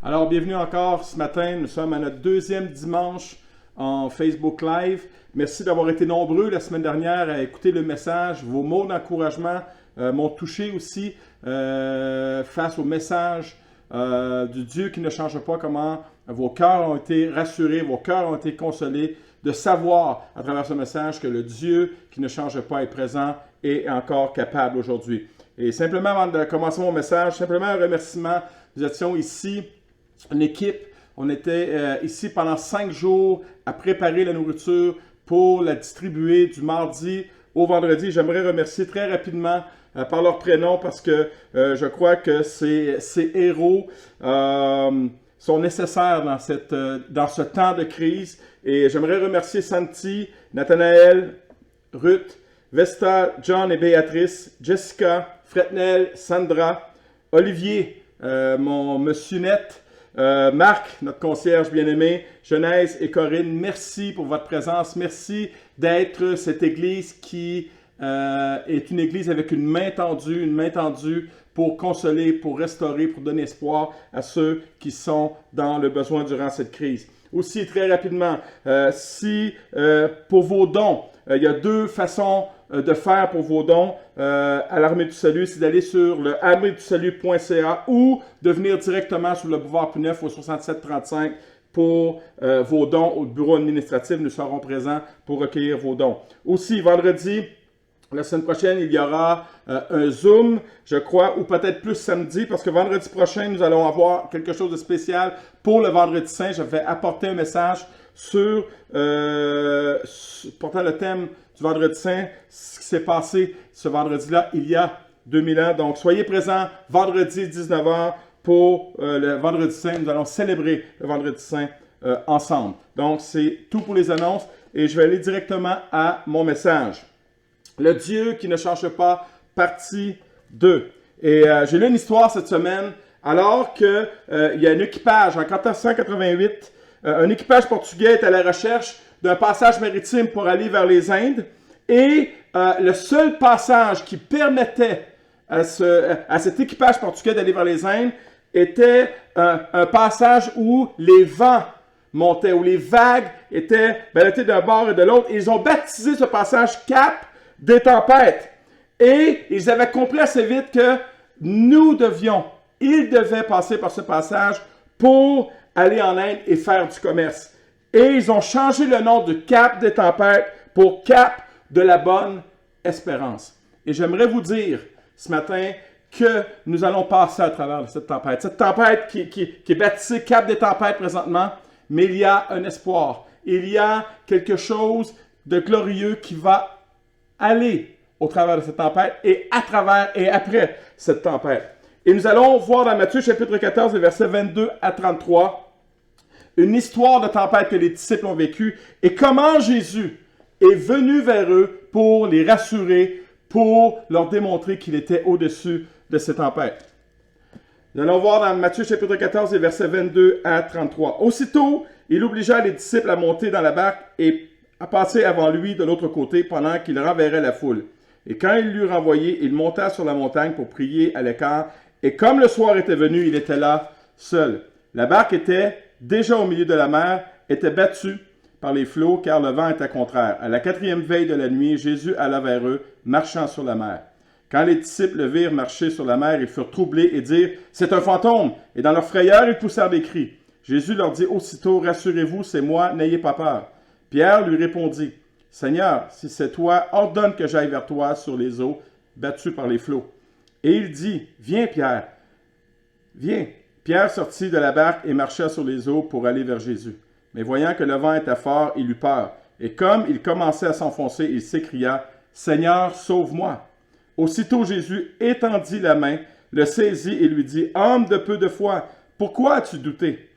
Alors, bienvenue encore ce matin. Nous sommes à notre deuxième dimanche en Facebook Live. Merci d'avoir été nombreux la semaine dernière à écouter le message. Vos mots d'encouragement m'ont touché aussi face au message du Dieu qui ne change pas, comment vos cœurs ont été rassurés, vos cœurs ont été consolés de savoir à travers ce message que le Dieu qui ne change pas est présent et est encore capable aujourd'hui. Et simplement, avant de commencer mon message, simplement un remerciement. Nous étions ici, une équipe, on était ici pendant 5 jours à préparer la nourriture pour la distribuer du mardi au vendredi. J'aimerais remercier très rapidement par leur prénom parce que je crois que ces héros sont nécessaires dans ce temps de crise. Et j'aimerais remercier Santi, Nathanaël, Ruth, Vesta, John et Béatrice, Jessica, Fretnel, Sandra, Olivier, mon monsieur net, Marc, notre concierge bien-aimé, Genèse et Corinne, merci pour votre présence. Merci d'être cette église qui est une église avec une main tendue pour consoler, pour restaurer, pour donner espoir à ceux qui sont dans le besoin durant cette crise. Aussi, très rapidement, pour vos dons, il y a 2 façons de faire pour vos dons à l'Armée du Salut, c'est d'aller sur le armeedusalut.ca ou de venir directement sur le boulevard Pneuf au 6735 pour vos dons au bureau administratif. Nous serons présents pour recueillir vos dons. Aussi, vendredi, la semaine prochaine, il y aura un Zoom, je crois, ou peut-être plus samedi, parce que vendredi prochain, nous allons avoir quelque chose de spécial pour le Vendredi Saint. Je vais apporter un message sur portant le thème du Vendredi Saint, ce qui s'est passé ce vendredi-là, il y a 2000 ans. Donc, soyez présents vendredi 19h pour le Vendredi Saint. Nous allons célébrer le Vendredi Saint ensemble. Donc, c'est tout pour les annonces et je vais aller directement à mon message. Le Dieu qui ne change pas, partie 2. Et j'ai lu une histoire cette semaine, alors qu'il y a un équipage, en 1488, un équipage portugais est à la recherche d'un passage maritime pour aller vers les Indes. Et le seul passage qui permettait à cet équipage portugais d'aller vers les Indes était un passage où les vents montaient, où les vagues étaient baladées d'un bord et de l'autre. Et ils ont baptisé ce passage Cap des tempêtes. Et ils avaient compris assez vite que ils devaient passer par ce passage pour aller en Inde et faire du commerce. Et ils ont changé le nom de Cap des tempêtes pour Cap de la bonne espérance. Et j'aimerais vous dire ce matin que nous allons passer à travers cette tempête. Cette tempête qui est baptisée Cap des tempêtes présentement, mais il y a un espoir. Il y a quelque chose de glorieux qui va aller au travers de cette tempête et à travers et après cette tempête. Et nous allons voir dans Matthieu chapitre 14, versets 22 à 33, une histoire de tempête que les disciples ont vécue et comment Jésus est venu vers eux pour les rassurer, pour leur démontrer qu'il était au-dessus de ces tempêtes. Nous allons voir dans Matthieu chapitre 14, versets 22 à 33. Aussitôt, il obligea les disciples à monter dans la barque et à passer avant lui de l'autre côté pendant qu'il renverrait la foule. Et quand il l'eut renvoyé, il monta sur la montagne pour prier à l'écart. Et comme le soir était venu, il était là, seul. La barque était déjà au milieu de la mer, était battue par les flots, car le vent était contraire. À la 4e veille de la nuit, Jésus alla vers eux, marchant sur la mer. Quand les disciples le virent marcher sur la mer, ils furent troublés et dirent « C'est un fantôme !» Et dans leur frayeur, ils poussèrent des cris. Jésus leur dit aussitôt « Rassurez-vous, c'est moi, n'ayez pas peur. » Pierre lui répondit « Seigneur, si c'est toi, ordonne que j'aille vers toi sur les eaux, battues par les flots. » Et il dit « Viens, Pierre, viens. » Pierre sortit de la barque et marcha sur les eaux pour aller vers Jésus. Mais voyant que le vent était fort, il eut peur. Et comme il commençait à s'enfoncer, il s'écria « Seigneur, sauve-moi !» Aussitôt Jésus étendit la main, le saisit et lui dit « Homme de peu de foi, pourquoi as-tu douté? »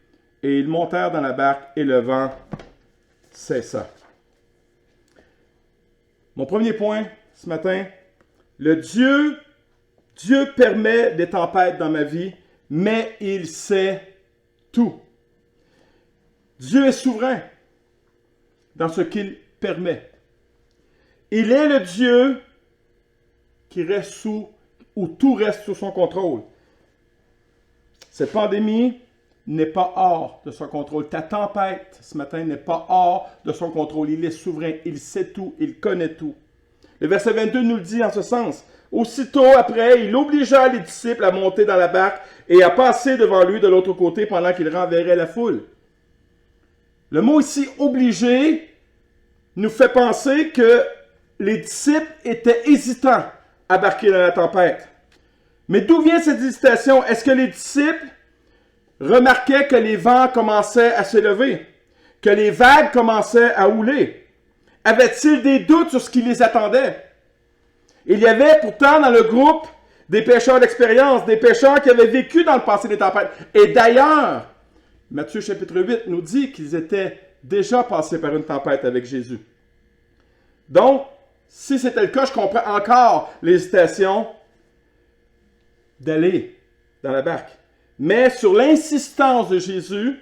Et ils montèrent dans la barque et le vent cessa. Mon premier point ce matin, Dieu permet des tempêtes dans ma vie, mais il sait tout. Dieu est souverain dans ce qu'il permet. Il est le Dieu qui reste où tout reste sous son contrôle. Cette pandémie n'est pas hors de son contrôle. Ta tempête ce matin n'est pas hors de son contrôle. Il est souverain, il sait tout, il connaît tout. Le verset 22 nous le dit en ce sens. Aussitôt après, il obligea les disciples à monter dans la barque et à passer devant lui de l'autre côté pendant qu'il renverrait la foule. Le mot ici « obligé » nous fait penser que les disciples étaient hésitants à embarquer dans la tempête. Mais d'où vient cette hésitation? Est-ce que les disciples remarquaient que les vents commençaient à se lever, que les vagues commençaient à houler? Avaient-ils des doutes sur ce qui les attendait? Il y avait pourtant dans le groupe des pêcheurs d'expérience, des pêcheurs qui avaient vécu dans le passé des tempêtes. Et d'ailleurs, Matthieu chapitre 8 nous dit qu'ils étaient déjà passés par une tempête avec Jésus. Donc, si c'était le cas, je comprends encore l'hésitation d'aller dans la barque. Mais sur l'insistance de Jésus,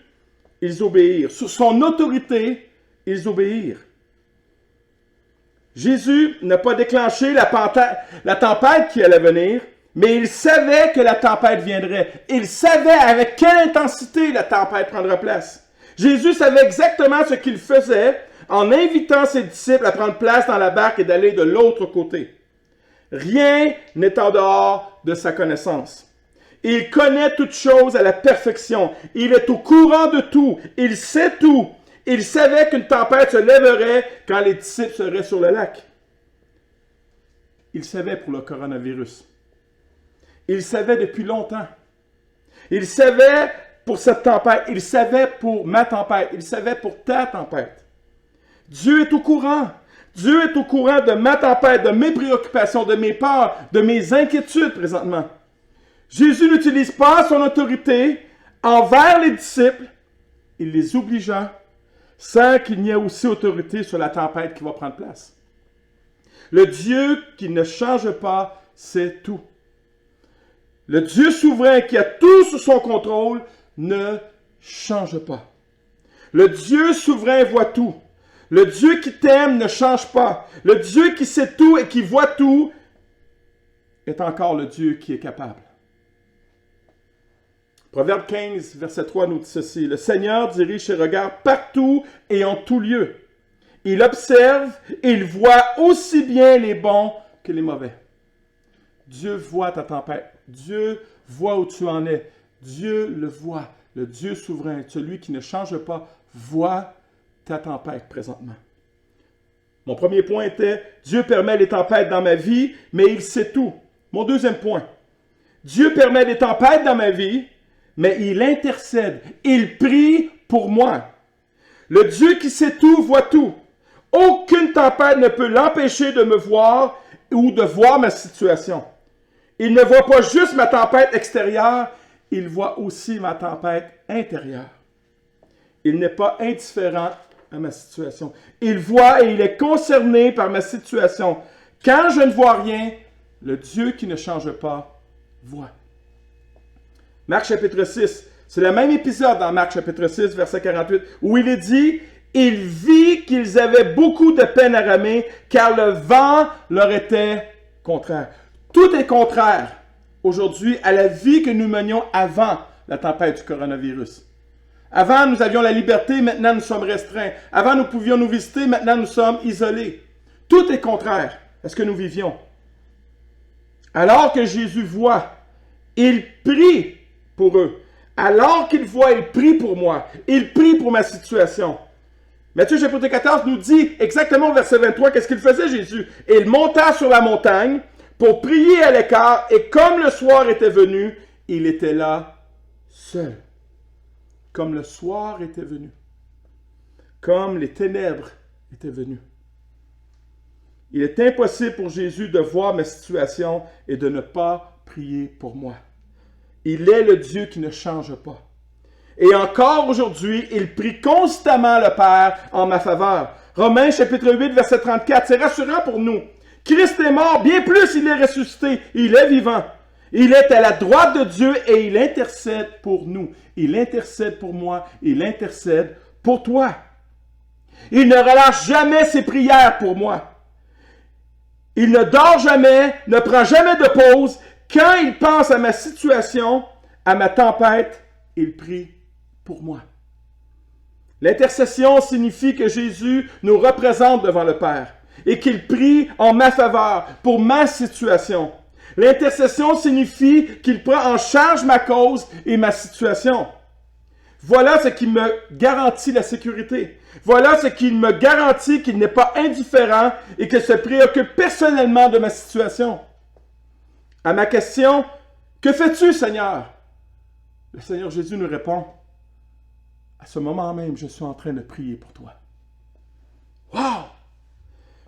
ils obéirent. Sur son autorité, ils obéirent. Jésus n'a pas déclenché la tempête qui allait venir, mais il savait que la tempête viendrait. Il savait avec quelle intensité la tempête prendra place. Jésus savait exactement ce qu'il faisait en invitant ses disciples à prendre place dans la barque et d'aller de l'autre côté. Rien n'est en dehors de sa connaissance. Il connaît toutes choses à la perfection. Il est au courant de tout. Il sait tout. Il savait qu'une tempête se lèverait quand les disciples seraient sur le lac. Il savait pour le coronavirus. Il savait depuis longtemps. Il savait pour cette tempête. Il savait pour ma tempête. Il savait pour ta tempête. Dieu est au courant. Dieu est au courant de ma tempête, de mes préoccupations, de mes peurs, de mes inquiétudes présentement. Jésus n'utilise pas son autorité envers les disciples. Il les obligea sans qu'il n'y ait aussi autorité sur la tempête qui va prendre place. Le Dieu qui ne change pas, c'est tout. Le Dieu souverain qui a tout sous son contrôle ne change pas. Le Dieu souverain voit tout. Le Dieu qui t'aime ne change pas. Le Dieu qui sait tout et qui voit tout est encore le Dieu qui est capable. Proverbe 15, verset 3 nous dit ceci. Le Seigneur dirige ses regards partout et en tout lieu. Il observe et il voit aussi bien les bons que les mauvais. Dieu voit ta tempête. Dieu voit où tu en es. Dieu le voit. Le Dieu souverain, celui qui ne change pas, voit ta tempête présentement. Mon premier point était, Dieu permet les tempêtes dans ma vie, mais il sait tout. Mon deuxième point, Dieu permet les tempêtes dans ma vie, mais il intercède. Il prie pour moi. Le Dieu qui sait tout, voit tout. Aucune tempête ne peut l'empêcher de me voir ou de voir ma situation. Il ne voit pas juste ma tempête extérieure, il voit aussi ma tempête intérieure. Il n'est pas indifférent à ma situation. Il voit et il est concerné par ma situation. Quand je ne vois rien, le Dieu qui ne change pas voit. Marc chapitre 6, c'est le même épisode dans Marc chapitre 6, verset 48, où il est dit « Il vit qu'ils avaient beaucoup de peine à ramer, car le vent leur était contraire. » Tout est contraire aujourd'hui à la vie que nous menions avant la tempête du coronavirus. Avant, nous avions la liberté, maintenant nous sommes restreints. Avant, nous pouvions nous visiter, maintenant nous sommes isolés. Tout est contraire à ce que nous vivions. Alors que Jésus voit, il prie pour eux. Alors qu'il voit, il prie pour moi. Il prie pour ma situation. Matthieu chapitre 14 nous dit exactement au verset 23 qu'est-ce qu'il faisait Jésus. Il monta sur la montagne pour prier à l'écart et comme le soir était venu, il était là seul. Comme le soir était venu. Comme les ténèbres étaient venues. Il est impossible pour Jésus de voir ma situation et de ne pas prier pour moi. Il est le Dieu qui ne change pas. Et encore aujourd'hui, il prie constamment le Père en ma faveur. Romains chapitre 8, verset 34, c'est rassurant pour nous. Christ est mort, bien plus il est ressuscité, il est vivant. Il est à la droite de Dieu et il intercède pour nous. Il intercède pour moi, il intercède pour toi. Il ne relâche jamais ses prières pour moi. Il ne dort jamais, ne prend jamais de pause. Quand il pense à ma situation, à ma tempête, il prie pour moi. L'intercession signifie que Jésus nous représente devant le Père et qu'il prie en ma faveur pour ma situation. L'intercession signifie qu'il prend en charge ma cause et ma situation. Voilà ce qui me garantit la sécurité. Voilà ce qui me garantit qu'il n'est pas indifférent et qu'il se préoccupe personnellement de ma situation. À ma question, « Que fais-tu, Seigneur? » Le Seigneur Jésus nous répond, « À ce moment même, je suis en train de prier pour toi. » Wow!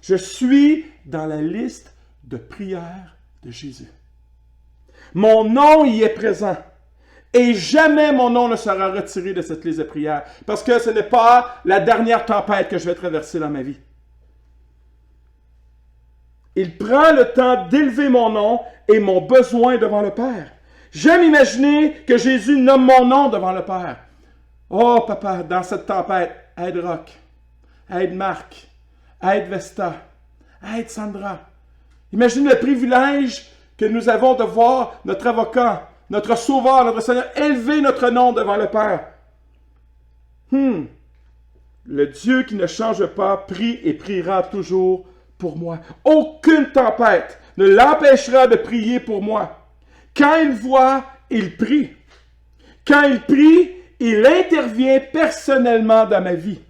Je suis dans la liste de prières de Jésus. Mon nom y est présent. Et jamais mon nom ne sera retiré de cette liste de prières. Parce que ce n'est pas la dernière tempête que je vais traverser dans ma vie. Il prend le temps d'élever mon nom et mon besoin devant le Père. J'aime imaginer que Jésus nomme mon nom devant le Père. Oh, papa, dans cette tempête, aide Roch, aide Marc, aide Vesta, aide Sandra. Imagine le privilège que nous avons de voir notre avocat, notre Sauveur, notre Seigneur, élever notre nom devant le Père. Le Dieu qui ne change pas prie et priera toujours pour moi. Aucune tempête ne l'empêchera de prier pour moi. Quand il voit, il prie. Quand il prie, il intervient personnellement dans ma vie.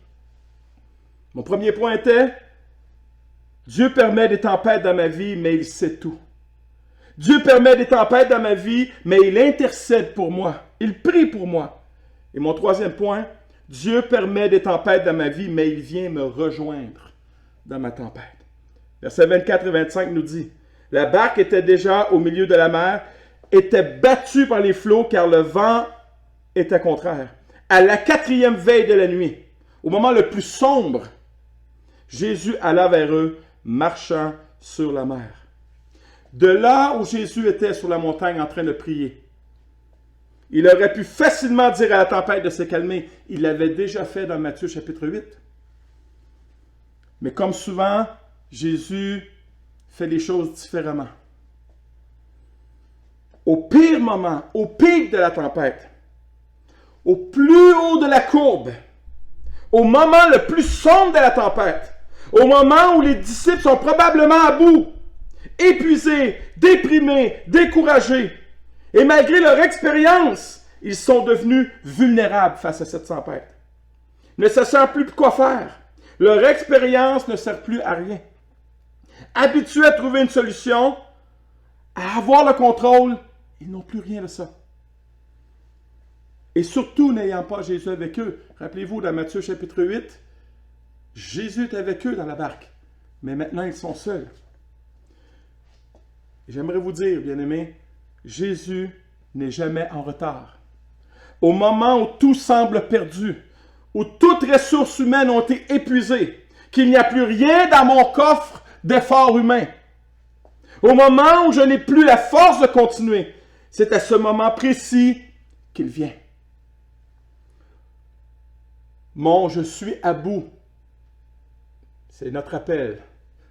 Mon premier point était, Dieu permet des tempêtes dans ma vie, mais il sait tout. Dieu permet des tempêtes dans ma vie, mais il intercède pour moi. Il prie pour moi. Et mon troisième point, Dieu permet des tempêtes dans ma vie, mais il vient me rejoindre dans ma tempête. Versets 24 et 25 nous dit, « La barque était déjà au milieu de la mer, était battue par les flots, car le vent était contraire. À la 4e veille de la nuit, au moment le plus sombre, Jésus alla vers eux, marchant sur la mer. » De là où Jésus était sur la montagne en train de prier, il aurait pu facilement dire à la tempête de se calmer. Il l'avait déjà fait dans Matthieu chapitre 8. Mais comme souvent, Jésus fait les choses différemment. Au pire moment, au pic de la tempête, au plus haut de la courbe, au moment le plus sombre de la tempête, au moment où les disciples sont probablement à bout, épuisés, déprimés, découragés. Et malgré leur expérience, ils sont devenus vulnérables face à cette tempête. Ne sachant plus quoi faire. Leur expérience ne sert plus à rien. Habitués à trouver une solution, à avoir le contrôle, ils n'ont plus rien de ça. Et surtout, n'ayant pas Jésus avec eux. Rappelez-vous, dans Matthieu chapitre 8, Jésus est avec eux dans la barque. Mais maintenant, ils sont seuls. J'aimerais vous dire, bien-aimés, Jésus n'est jamais en retard. Au moment où tout semble perdu, où toutes ressources humaines ont été épuisées, qu'il n'y a plus rien dans mon coffre d'efforts humains, au moment où je n'ai plus la force de continuer, c'est à ce moment précis qu'il vient. Mon « je suis à bout », c'est notre appel.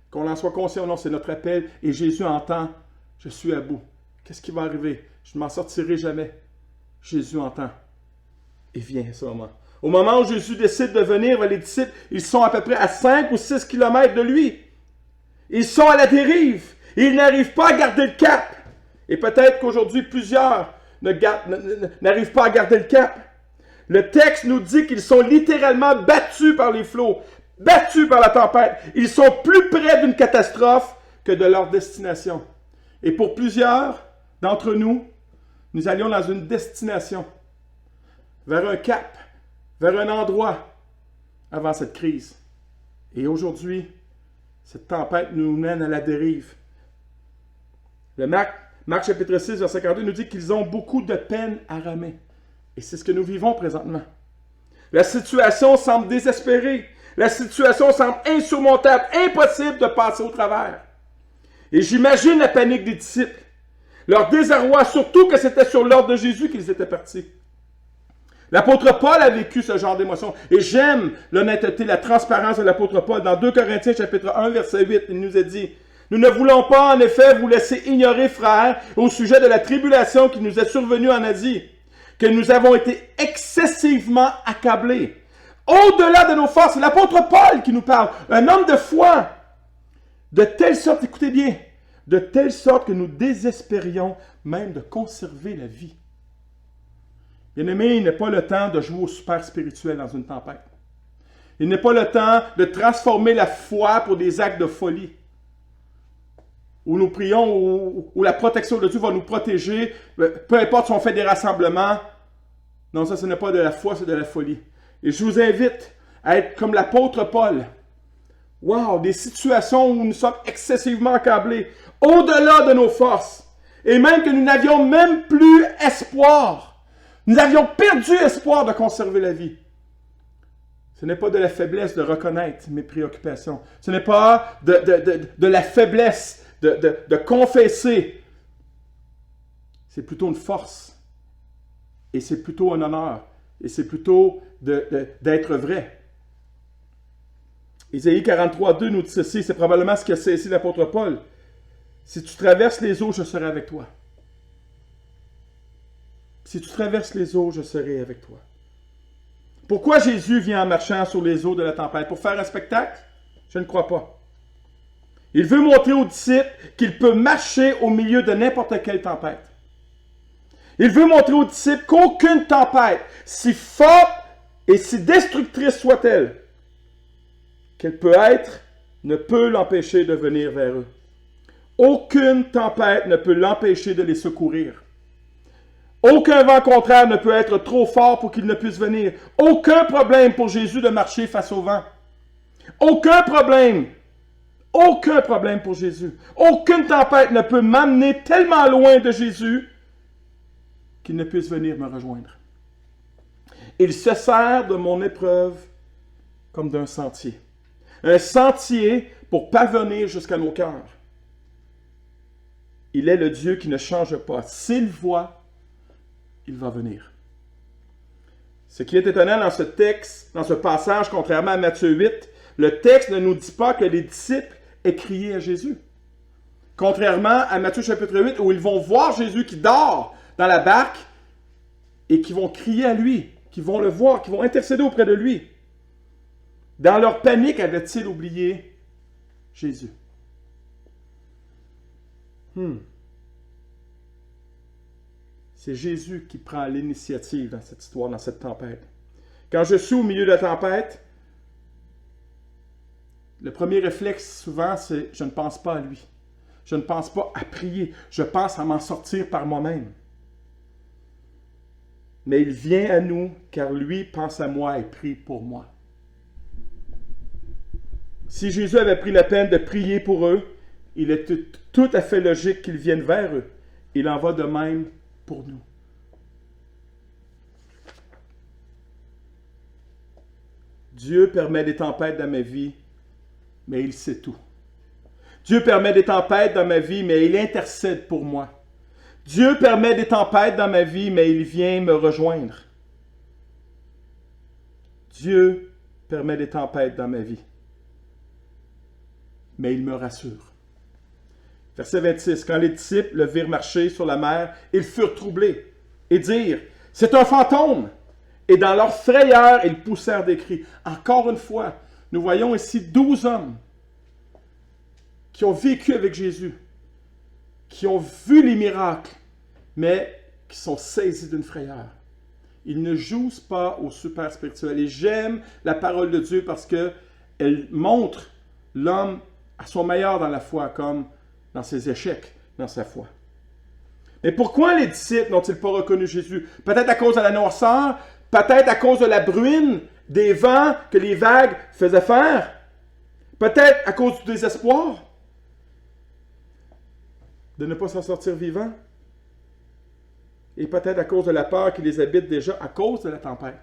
Qu'on en soit conscient ou non, c'est notre appel. Et Jésus entend, je suis à bout. Qu'est-ce qui va arriver? Je ne m'en sortirai jamais. Jésus entend. Et vient à ce moment. Au moment où Jésus décide de venir, les disciples, ils sont à peu près à 5 ou 6 kilomètres de lui. Ils sont à la dérive. Ils n'arrivent pas à garder le cap. Et peut-être qu'aujourd'hui, plusieurs n'arrivent pas à garder le cap. Le texte nous dit qu'ils sont littéralement battus par les flots, battus par la tempête. Ils sont plus près d'une catastrophe que de leur destination. Et pour plusieurs d'entre nous, nous allions dans une destination, vers un cap, vers un endroit avant cette crise. Et aujourd'hui, cette tempête nous mène à la dérive. Le Marc chapitre 6, verset 42 nous dit qu'ils ont beaucoup de peine à ramer. Et c'est ce que nous vivons présentement. La situation semble désespérée. La situation semble insurmontable, impossible de passer au travers. Et j'imagine la panique des disciples. Leur désarroi, surtout que c'était sur l'ordre de Jésus qu'ils étaient partis. L'apôtre Paul a vécu ce genre d'émotion. Et j'aime l'honnêteté, la transparence de l'apôtre Paul. Dans 2 Corinthiens chapitre 1, verset 8, il nous a dit, « Nous ne voulons pas en effet vous laisser ignorer, frères, au sujet de la tribulation qui nous est survenue en Asie, que nous avons été excessivement accablés. Au-delà de nos forces, c'est l'apôtre Paul qui nous parle, un homme de foi, de telle sorte, écoutez bien, de telle sorte que nous désespérions même de conserver la vie. Bien-aimé, il n'est pas le temps de jouer au super spirituel dans une tempête. Il n'est pas le temps de transformer la foi pour des actes de folie. Où nous prions, où la protection de Dieu va nous protéger, peu importe si on fait des rassemblements. Non, ça, ce n'est pas de la foi, c'est de la folie. Et je vous invite à être comme l'apôtre Paul. Wow, des situations où nous sommes excessivement accablés, au-delà de nos forces, et même que nous n'avions même plus espoir. Nous avions perdu espoir de conserver la vie. Ce n'est pas de la faiblesse de reconnaître mes préoccupations. Ce n'est pas de la faiblesse de confesser. C'est plutôt une force. Et c'est plutôt un honneur. Et c'est plutôt d'être vrai. Ésaïe 43:2 nous dit ceci, c'est probablement ce qu'a saisi l'apôtre Paul. Si tu traverses les eaux, je serai avec toi. Si tu traverses les eaux, je serai avec toi. Pourquoi Jésus vient en marchant sur les eaux de la tempête? Pour faire un spectacle? Je ne crois pas. Il veut montrer aux disciples qu'il peut marcher au milieu de n'importe quelle tempête. Il veut montrer aux disciples qu'aucune tempête, si forte et si destructrice soit-elle, qu'elle peut être, ne peut l'empêcher de venir vers eux. Aucune tempête ne peut l'empêcher de les secourir. Aucun vent contraire ne peut être trop fort pour qu'il ne puisse venir. Aucun problème pour Jésus de marcher face au vent. Aucun problème. Aucun problème pour Jésus. Aucune tempête ne peut m'amener tellement loin de Jésus qu'il ne puisse venir me rejoindre. Il se sert de mon épreuve comme d'un sentier. Un sentier pour parvenir jusqu'à nos cœurs. Il est le Dieu qui ne change pas. S'il voit, il va venir. Ce qui est étonnant dans ce texte, dans ce passage, contrairement à Matthieu 8, le texte ne nous dit pas que les disciples aient crié à Jésus. Contrairement à Matthieu chapitre 8, où ils vont voir Jésus qui dort dans la barque et qui vont crier à lui, qui vont le voir, qui vont intercéder auprès de lui. Dans leur panique, avaient-ils oublié Jésus? C'est Jésus qui prend l'initiative dans cette histoire, dans cette tempête. Quand je suis au milieu de la tempête, le premier réflexe souvent, c'est « je ne pense pas à lui ». Je ne pense pas à prier. Je pense à m'en sortir par moi-même. Mais il vient à nous car lui pense à moi et prie pour moi. Si Jésus avait pris la peine de prier pour eux, il est tout à fait logique qu'ils viennent vers eux. Il en va de même pour nous. Dieu permet des tempêtes dans ma vie, mais il sait tout. Dieu permet des tempêtes dans ma vie, mais il intercède pour moi. Dieu permet des tempêtes dans ma vie, mais il vient me rejoindre. Dieu permet des tempêtes dans ma vie, mais il me rassure. Verset 26, quand les disciples le virent marcher sur la mer, ils furent troublés et dirent, « C'est un fantôme !» Et dans leur frayeur, ils poussèrent des cris. Encore une fois, nous voyons ici 12 hommes qui ont vécu avec Jésus, qui ont vu les miracles, mais qui sont saisis d'une frayeur. Ils ne jouent pas au super spirituel. Et j'aime la parole de Dieu parce qu'elle montre l'homme à son meilleur dans la foi, comme dans ses échecs, dans sa foi. Mais pourquoi les disciples n'ont-ils pas reconnu Jésus? Peut-être à cause de la noirceur, peut-être à cause de la bruine, des vents que les vagues faisaient faire, peut-être à cause du désespoir de ne pas s'en sortir vivant, et peut-être à cause de la peur qui les habite déjà à cause de la tempête.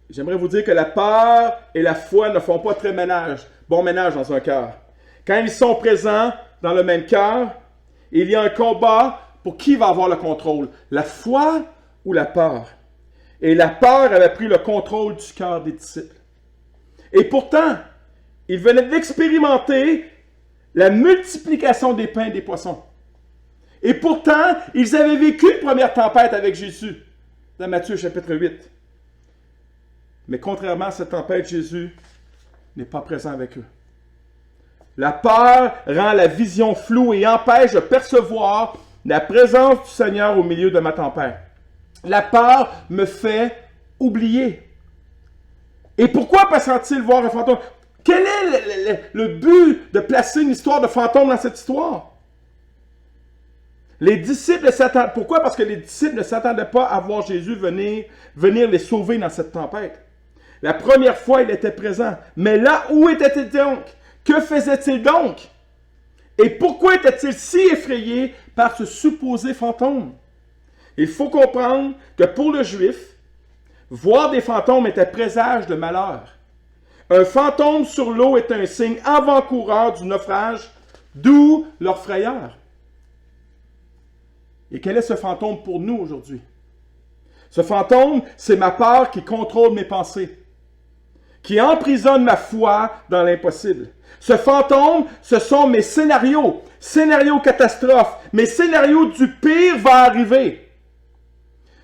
J'aimerais vous dire que la peur et la foi ne font pas très bon ménage dans un cœur. Quand ils sont présents dans le même cœur, il y a un combat pour qui va avoir le contrôle, la foi ou la peur. Et la peur avait pris le contrôle du cœur des disciples. Et pourtant, ils venaient d'expérimenter la multiplication des pains et des poissons. Et pourtant, ils avaient vécu une première tempête avec Jésus, dans Matthieu chapitre 8. Mais contrairement à cette tempête, Jésus n'est pas présent avec eux. La peur rend la vision floue et empêche de percevoir la présence du Seigneur au milieu de ma tempête. La peur me fait oublier. Et pourquoi pensent-ils voir un fantôme? Quel est le but de placer une histoire de fantôme dans cette histoire? Les disciples s'attendaient. Pourquoi? Parce que les disciples ne s'attendaient pas à voir Jésus venir les sauver dans cette tempête. La première fois, il était présent. Mais là, où était-il donc? Que faisait-il donc? Et pourquoi était-il si effrayé par ce supposé fantôme? Il faut comprendre que pour le Juif, voir des fantômes était présage de malheur. Un fantôme sur l'eau est un signe avant-coureur du naufrage, d'où leur frayeur. Et quel est ce fantôme pour nous aujourd'hui? Ce fantôme, c'est ma peur qui contrôle mes pensées, qui emprisonne ma foi dans l'impossible. Ce fantôme, ce sont mes scénarios catastrophes, mes scénarios du pire va arriver.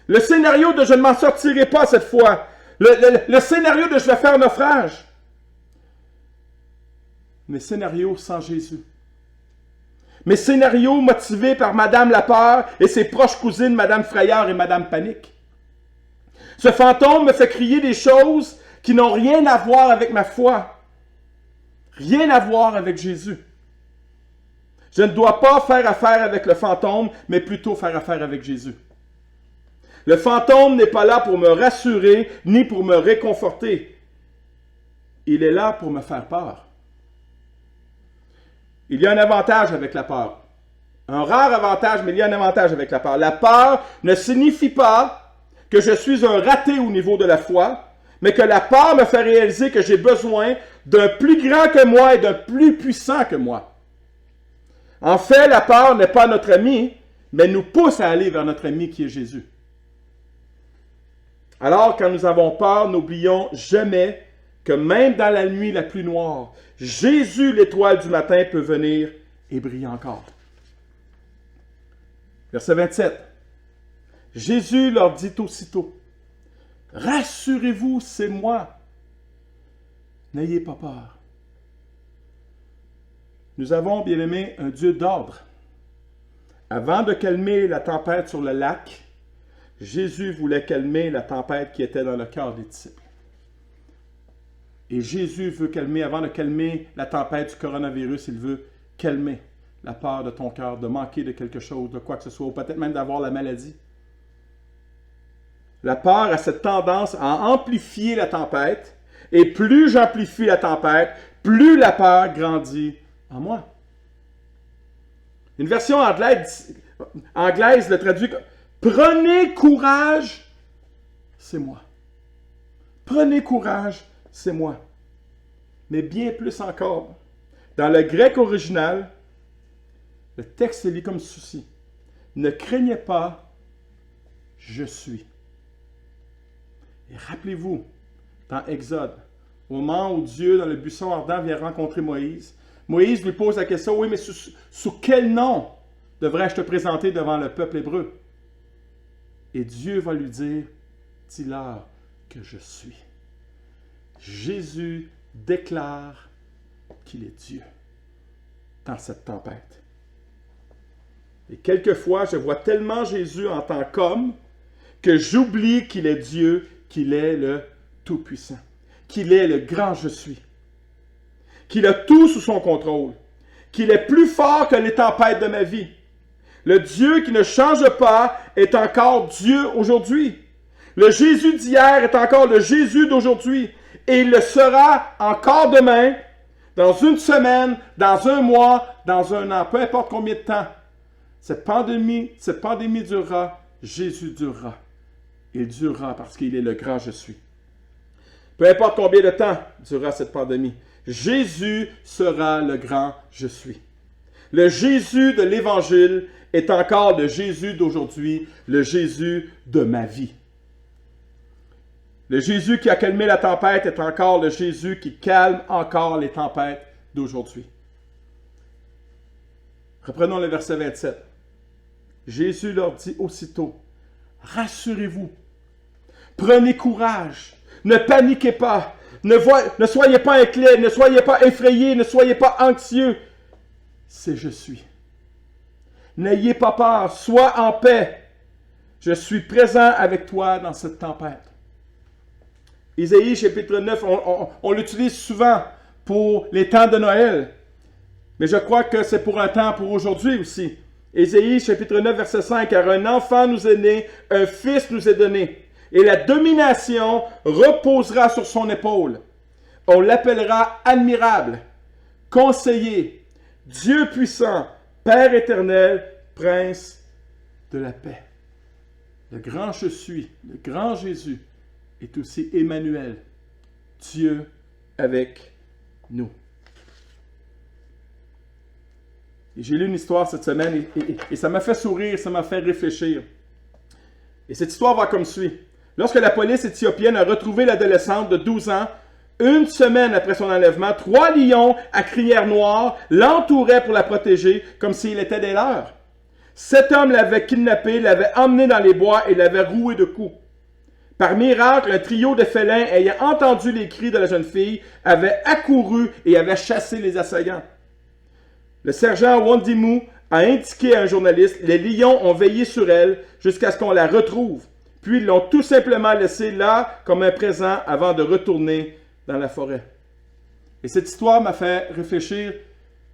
Le scénario de je ne m'en sortirai pas cette fois. Le scénario de je vais faire naufrage. Mes scénarios sans Jésus. Mes scénarios motivés par Madame la peur et ses proches cousines, Madame Frayeur et Madame Panique. Ce fantôme me fait crier des choses qui n'ont rien à voir avec ma foi. Rien à voir avec Jésus. Je ne dois pas faire affaire avec le fantôme, mais plutôt faire affaire avec Jésus. Le fantôme n'est pas là pour me rassurer, ni pour me réconforter. Il est là pour me faire peur. Il y a un avantage avec la peur. Un rare avantage, mais il y a un avantage avec la peur. La peur ne signifie pas que je suis un raté au niveau de la foi, mais que la peur me fait réaliser que j'ai besoin d'un plus grand que moi et d'un plus puissant que moi. En fait, la peur n'est pas notre ami, mais nous pousse à aller vers notre ami qui est Jésus. Alors, quand nous avons peur, n'oublions jamais que même dans la nuit la plus noire, Jésus, l'étoile du matin, peut venir et briller encore. Verset 27. Jésus leur dit aussitôt, « Rassurez-vous, c'est moi. N'ayez pas peur. » Nous avons, bien aimé, un Dieu d'ordre. Avant de calmer la tempête sur le lac, Jésus voulait calmer la tempête qui était dans le cœur des disciples. Et Jésus veut calmer, avant de calmer la tempête du coronavirus, il veut calmer la peur de ton cœur, de manquer de quelque chose, de quoi que ce soit, ou peut-être même d'avoir la maladie. La peur a cette tendance à amplifier la tempête, et plus j'amplifie la tempête, plus la peur grandit en moi. Une version anglaise le traduit comme « Prenez courage, c'est moi. Prenez courage, c'est moi. » Mais bien plus encore, dans le grec original, le texte est lu comme ceci. « Ne craignez pas, je suis. » Et rappelez-vous, dans Exode, au moment où Dieu, dans le buisson ardent, vient rencontrer Moïse, Moïse lui pose la question, « Oui, mais sous quel nom devrais-je te présenter devant le peuple hébreu? » Et Dieu va lui dire, « Dis-leur que je suis. » Jésus déclare qu'il est Dieu dans cette tempête. Et quelquefois, je vois tellement Jésus en tant qu'homme que j'oublie qu'il est Dieu, qu'il est le Tout-Puissant, qu'il est le grand je suis, qu'il a tout sous son contrôle, qu'il est plus fort que les tempêtes de ma vie. Le Dieu qui ne change pas est encore Dieu aujourd'hui. Le Jésus d'hier est encore le Jésus d'aujourd'hui. Et il le sera encore demain, dans une semaine, dans un mois, dans un an, peu importe combien de temps. Cette pandémie durera, Jésus durera. Il durera parce qu'il est le grand je suis. Peu importe combien de temps durera cette pandémie, Jésus sera le grand je suis. Le Jésus de l'Évangile est encore le Jésus d'aujourd'hui, le Jésus de ma vie. Le Jésus qui a calmé la tempête est encore le Jésus qui calme encore les tempêtes d'aujourd'hui. Reprenons le verset 27. Jésus leur dit aussitôt, « Rassurez-vous, prenez courage, ne paniquez pas, ne soyez pas inquiets, ne soyez pas effrayés, ne soyez pas anxieux. C'est je suis. N'ayez pas peur, sois en paix. Je suis présent avec toi dans cette tempête. » Isaïe chapitre 9, on l'utilise souvent pour les temps de Noël. Mais je crois que c'est pour un temps pour aujourd'hui aussi. Isaïe chapitre 9, verset 5, « Car un enfant nous est né, un fils nous est donné, et la domination reposera sur son épaule. On l'appellera admirable, conseiller, Dieu puissant, Père éternel, Prince de la paix. » Le grand je suis, le grand Jésus, est aussi Emmanuel, Dieu avec nous. Et j'ai lu une histoire cette semaine et ça m'a fait sourire, ça m'a fait réfléchir. Et cette histoire va comme suit. Lorsque la police éthiopienne a retrouvé l'adolescente de 12 ans, une semaine après son enlèvement, 3 lions à crinière noire l'entouraient pour la protéger comme s'il était des leurs. 7 hommes l'avaient kidnappée, l'avaient emmenée dans les bois et l'avaient rouée de coups. Par miracle, un trio de félins ayant entendu les cris de la jeune fille avait accouru et avait chassé les assaillants. Le sergent Wandimu a indiqué à un journaliste, les lions ont veillé sur elle jusqu'à ce qu'on la retrouve. Puis ils l'ont tout simplement laissée là comme un présent avant de retourner dans la forêt. Et cette histoire m'a fait réfléchir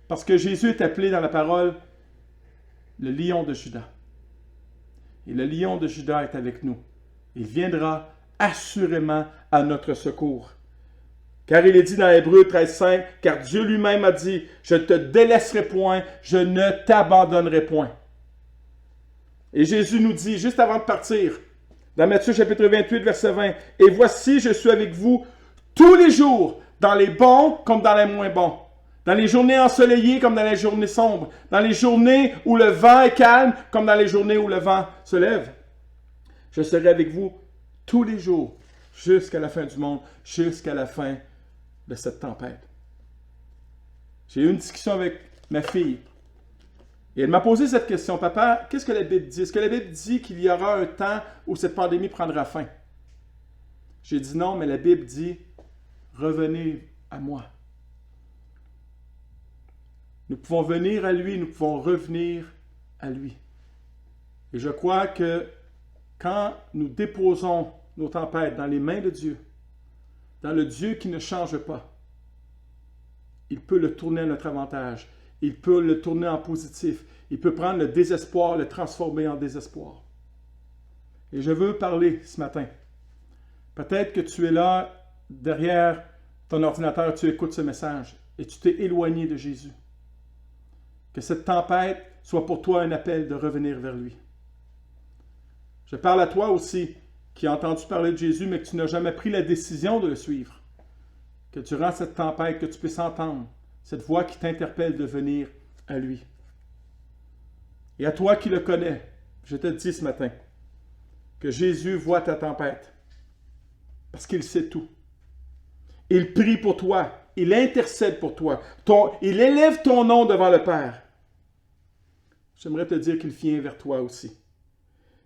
parce que Jésus est appelé dans la parole le lion de Juda. Et le lion de Juda est avec nous. Il viendra assurément à notre secours. Car il est dit dans Hébreux 13,5, « Car Dieu lui-même a dit, je ne te délaisserai point, je ne t'abandonnerai point. » Et Jésus nous dit, juste avant de partir, dans Matthieu chapitre 28, verset 20, « Et voici, je suis avec vous tous les jours, dans les bons comme dans les moins bons, dans les journées ensoleillées comme dans les journées sombres, dans les journées où le vent est calme comme dans les journées où le vent se lève. Je serai avec vous tous les jours, jusqu'à la fin du monde, jusqu'à la fin de cette tempête. » J'ai eu une discussion avec ma fille. Et elle m'a posé cette question. « Papa, qu'est-ce que la Bible dit? Est-ce que la Bible dit qu'il y aura un temps où cette pandémie prendra fin? » J'ai dit non, mais la Bible dit « Revenez à moi. » Nous pouvons venir à lui, nous pouvons revenir à lui. Et je crois que quand nous déposons nos tempêtes dans les mains de Dieu, dans le Dieu qui ne change pas, il peut le tourner à notre avantage. Il peut le tourner en positif. Il peut prendre le désespoir, le transformer en désespoir. Et je veux parler ce matin. Peut-être que tu es là, derrière ton ordinateur, tu écoutes ce message et tu t'es éloigné de Jésus. Que cette tempête soit pour toi un appel de revenir vers lui. Je parle à toi aussi, qui as entendu parler de Jésus, mais que tu n'as jamais pris la décision de le suivre. Que durant cette tempête, que tu puisses entendre cette voix qui t'interpelle de venir à lui. Et à toi qui le connais, je te dis ce matin, que Jésus voit ta tempête, parce qu'il sait tout. Il prie pour toi, il intercède pour toi, il élève ton nom devant le Père. J'aimerais te dire qu'il vient vers toi aussi,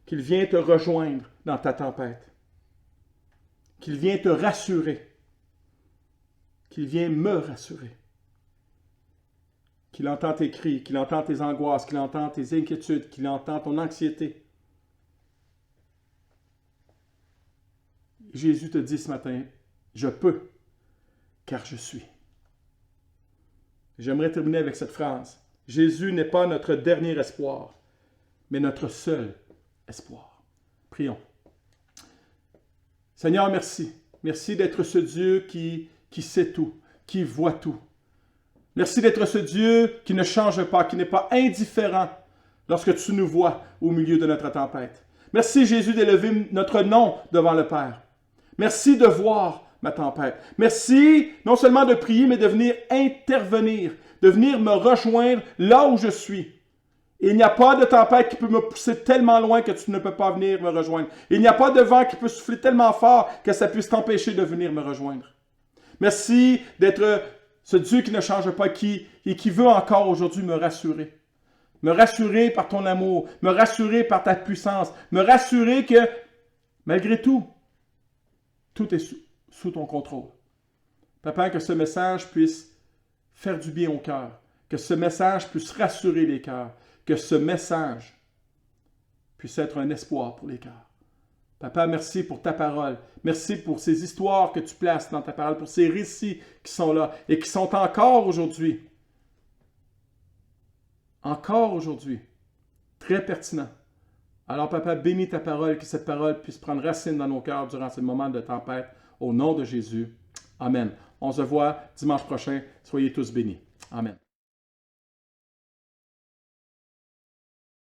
qu'il vient te rejoindre dans ta tempête, qu'il vient te rassurer, qu'il vient me rassurer, qu'il entend tes cris, qu'il entend tes angoisses, qu'il entend tes inquiétudes, qu'il entend ton anxiété. Jésus te dit ce matin, je peux, car je suis. J'aimerais terminer avec cette phrase. Jésus n'est pas notre dernier espoir, mais notre seul espoir. Prions. Seigneur, merci. Merci d'être ce Dieu qui sait tout, qui voit tout. Merci d'être ce Dieu qui ne change pas, qui n'est pas indifférent lorsque tu nous vois au milieu de notre tempête. Merci Jésus d'élever notre nom devant le Père. Merci de voir ma tempête. Merci non seulement de prier, mais de venir intervenir, de venir me rejoindre là où je suis. Et il n'y a pas de tempête qui peut me pousser tellement loin que tu ne peux pas venir me rejoindre. Il n'y a pas de vent qui peut souffler tellement fort que ça puisse t'empêcher de venir me rejoindre. Merci d'être ce Dieu qui ne change pas, et qui veut encore aujourd'hui me rassurer. Me rassurer par ton amour, me rassurer par ta puissance, me rassurer que, malgré tout, tout est sous ton contrôle. Papa, que ce message puisse faire du bien au cœur, que ce message puisse rassurer les cœurs, que ce message puisse être un espoir pour les cœurs. Papa, merci pour ta parole. Merci pour ces histoires que tu places dans ta parole, pour ces récits qui sont là et qui sont encore aujourd'hui, très pertinents. Alors, Papa, bénis ta parole, que cette parole puisse prendre racine dans nos cœurs durant ces moments de tempête. Au nom de Jésus. Amen. On se voit dimanche prochain. Soyez tous bénis. Amen.